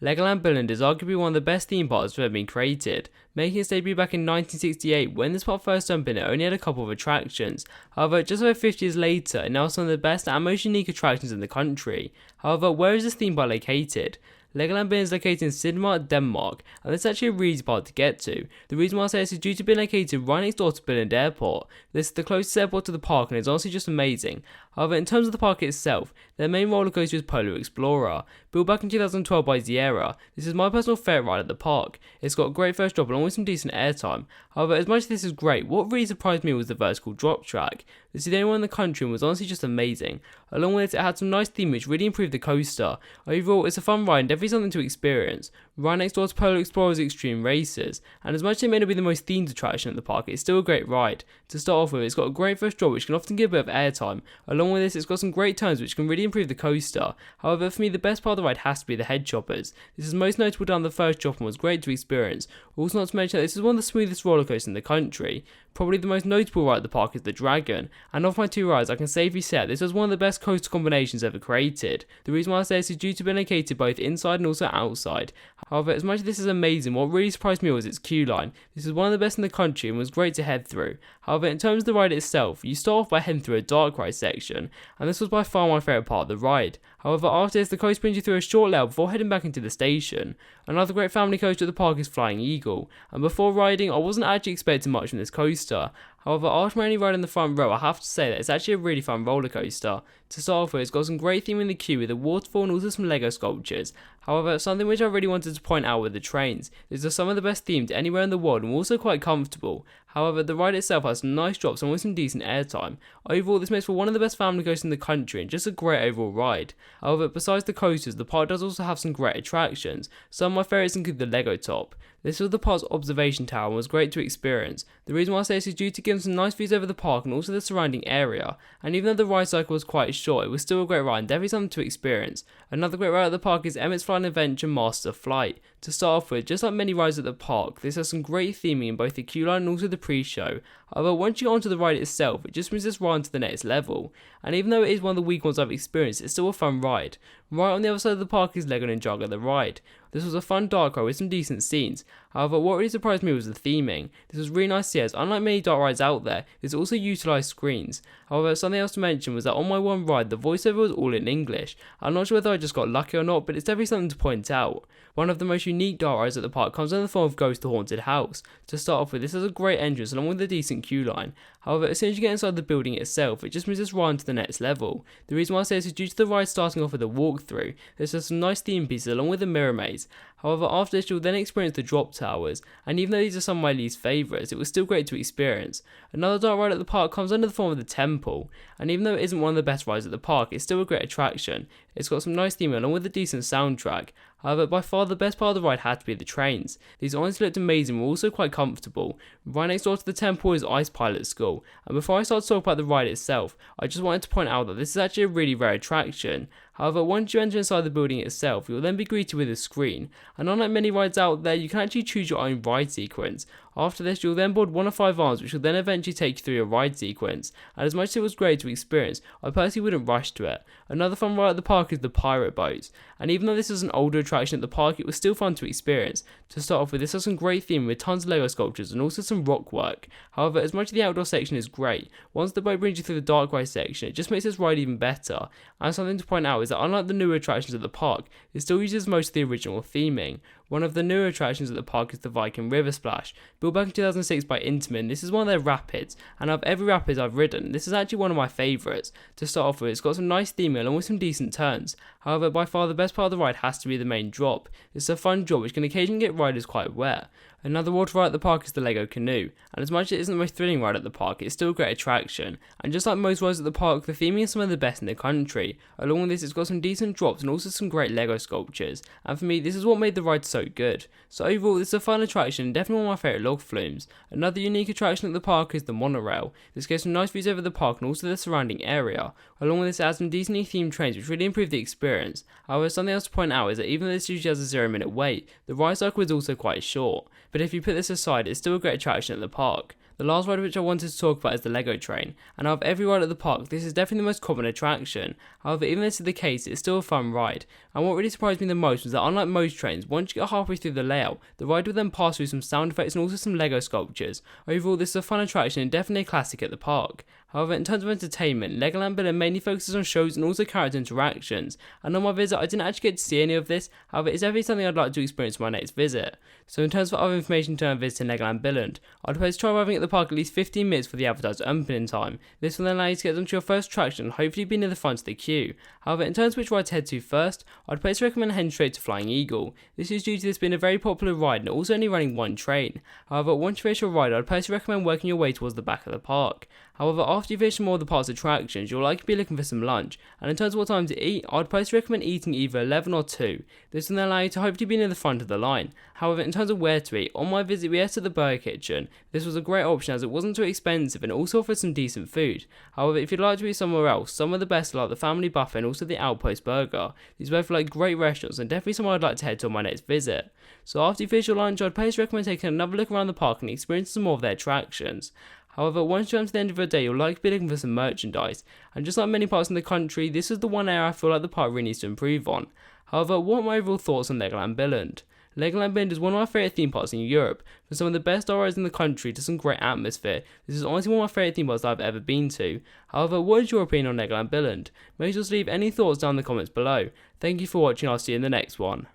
Legoland Billund is arguably one of the best theme parks ever been created, making its debut back in 1968 when this park first opened. It only had a couple of attractions. However, just over 50 years later, it now has some of the best and most unique attractions in the country. However, where is this theme park located? Legoland Billund is located in Sydney, Denmark, and this is actually a really easy part to get to. The reason why I say this is due to being located right next door to Billund Airport. This is the closest airport to the park and it's honestly just amazing. However, in terms of the park itself, their main roller coaster is Polo Explorer. Built back in 2012 by Sierra, this is my personal favourite ride at the park. It's got a great first drop along with some decent airtime. However, as much as this is great, what really surprised me was the vertical drop track. This is the only one in the country and was honestly just amazing. Along with it had some nice theming which really improved the coaster. Overall, it's a fun ride and definitely something to experience. Right next door to Polo Explorer's Extreme Races, and as much as it may not be the most themed attraction at the park, it's still a great ride. To start off with, it's got a great first drop which can often give a bit of airtime. Along with this, it's got some great turns which can really improve the coaster. However, for me, the best part of the ride has to be the head choppers. This is most notable down the first drop and was great to experience. Also, not to mention that this is one of the smoothest roller coasters in the country. Probably the most notable ride at the park is the Dragon, and of my two rides, I can safely say that this was one of the best coaster combinations ever created. The reason why I say this is due to being located both inside and also outside. However, as much as this is amazing, what really surprised me was its queue line. This is one of the best in the country and was great to head through. However, in terms of the ride itself, you start off by heading through a dark ride section, and this was by far my favourite part of the ride. However, after this, the coaster brings you through a short level before heading back into the station. Another great family coaster at the park is Flying Eagle, and before riding, I wasn't actually expecting much from this coaster. However, after my only ride in the front row, I have to say that it's actually a really fun roller coaster. To start off with, it's got some great theme in the queue with a waterfall and also some Lego sculptures. However, something which I really wanted to point out were the trains. These are some of the best themed anywhere in the world and also quite comfortable. However, the ride itself has some nice drops and with some decent airtime. Overall, this makes for one of the best family coasters in the country and just a great overall ride. However, besides the coasters, the park does also have some great attractions. Some of my favourites include the Lego Top. This was the park's observation tower and was great to experience. The reason why I say this is due to giving some nice views over the park and also the surrounding area. And even though the ride cycle was quite short, it was still a great ride and definitely something to experience. Another great ride at the park is Emmett's Flying Adventure Master Flight. To start off with, just like many rides at the park, this has some great theming in both the queue line and also the pre-show. However, once you get onto the ride itself, it just moves this ride to the next level. And even though it is one of the weak ones I've experienced, it's still a fun ride. Right on the other side of the park is Lego Ninjago the ride. This was a fun dark ride with some decent scenes. However, what really surprised me was the theming. This was really nice to see as unlike many dark rides out there, this also utilised screens. However, something else to mention was that on my one ride, the voiceover was all in English. I'm not sure whether I just got lucky or not, but it's definitely something to point out. One of the most unique dark rides at the park comes in the form of Ghost the Haunted House. To start off with, this has a great entrance along with a decent queue line. However, as soon as you get inside the building itself, it just moves this ride to the next level. The reason why I say this is due to the ride starting off with a walkthrough. This has some nice theme pieces along with a mirror maze. However, after this you'll then experience the drop towers, and even though these are some of my least favourites, it was still great to experience. Another dark ride at the park comes under the form of the Temple, and even though it isn't one of the best rides at the park, it's still a great attraction. It's got some nice theming along with a decent soundtrack. However, by far the best part of the ride had to be the trains. These honestly looked amazing and were also quite comfortable. Right next door to the temple is Ice Pilot School, and before I start to talk about the ride itself, I just wanted to point out that this is actually a really rare attraction. However, once you enter inside the building itself, you'll then be greeted with a screen, and unlike many rides out there, you can actually choose your own ride sequence. After this, you'll then board one of 5 arms, which will then eventually take you through your ride sequence, and as much as it was great to experience, I personally wouldn't rush to it. Another fun ride at the park is the Pirate Boats, and even though this is an older attraction at the park, it was still fun to experience. To start off with, this has some great theme with tons of Lego sculptures and also some rock work. However, as much as the outdoor section is great, once the boat brings you through the dark ride section, it just makes this ride even better. And something to point out is that unlike the newer attractions at the park, it still uses most of the original theming. One of the newer attractions at the park is the Viking River Splash. Built back in 2006 by Intamin, this is one of their rapids, and of every rapids I've ridden, this is actually one of my favourites. To start off with, it's got some nice theming along with some decent turns. However, by far the best part of the ride has to be the main drop. It's a fun drop which can occasionally get riders quite wet. Another water ride at the park is the Lego Canoe, and as much as it isn't the most thrilling ride at the park, it's still a great attraction. And just like most rides at the park, the theming is some of the best in the country. Along with this, it's got some decent drops and also some great Lego sculptures, and for me, this is what made the ride so good. So overall, this is a fun attraction and definitely one of my favourite log flumes. Another unique attraction at the park is the Monorail. This gives some nice views over the park and also the surrounding area. Along with this, it has some decently themed trains which really improve the experience. However, something else to point out is that even though this usually has a 0-minute wait, the ride cycle is also quite short. But if you put this aside, it's still a great attraction at the park. The last ride which I wanted to talk about is the Lego train, and out of every ride at the park, this is definitely the most common attraction. However, even though this is the case, it's still a fun ride, and what really surprised me the most was that unlike most trains, once you get halfway through the layout, the ride will then pass through some sound effects and also some Lego sculptures. Overall, this is a fun attraction and definitely a classic at the park. However, in terms of entertainment, Legoland Billund mainly focuses on shows and also character interactions, and on my visit I didn't actually get to see any of this. However, it's definitely something I'd like to experience for my next visit. So in terms of other information to visiting Legoland Billund, I'd propose try arriving at the park at least 15 minutes for the advertised opening time. This will then allow you to get onto your first attraction and hopefully be near the front of the queue. However, in terms of which ride to head to first, I'd propose to recommend heading straight to Flying Eagle. This is due to this being a very popular ride and also only running one train. However, once you finish your ride, I'd personally recommend working your way towards the back of the park. However, after you finish more of the park's attractions, you'll likely be looking for some lunch, and in terms of what time to eat, I'd personally recommend eating either 11 or 2. This will then allow you to hopefully be near the front of the line. However, in terms of where to eat, on my visit we ate at the Burger Kitchen. This was a great option as it wasn't too expensive and also offered some decent food. However, if you'd like to eat somewhere else, some of the best are like the Family Buffet and also the Outpost Burger. These both are like great restaurants and definitely somewhere I'd like to head to on my next visit. So after you finish your lunch, I'd personally recommend taking another look around the park and experiencing some more of their attractions. However, once you come to the end of your day, you'll likely be looking for some merchandise, and just like many parks in the country, this is the one area I feel like the park really needs to improve on. However, what are my overall thoughts on Legoland Billund? Legoland Billund is one of my favourite theme parks in Europe, from some of the best rides in the country to some great atmosphere. This is honestly one of my favourite theme parks that I've ever been to. However, what is your opinion on Legoland Billund? Make sure to leave any thoughts down in the comments below. Thank you for watching, I'll see you in the next one.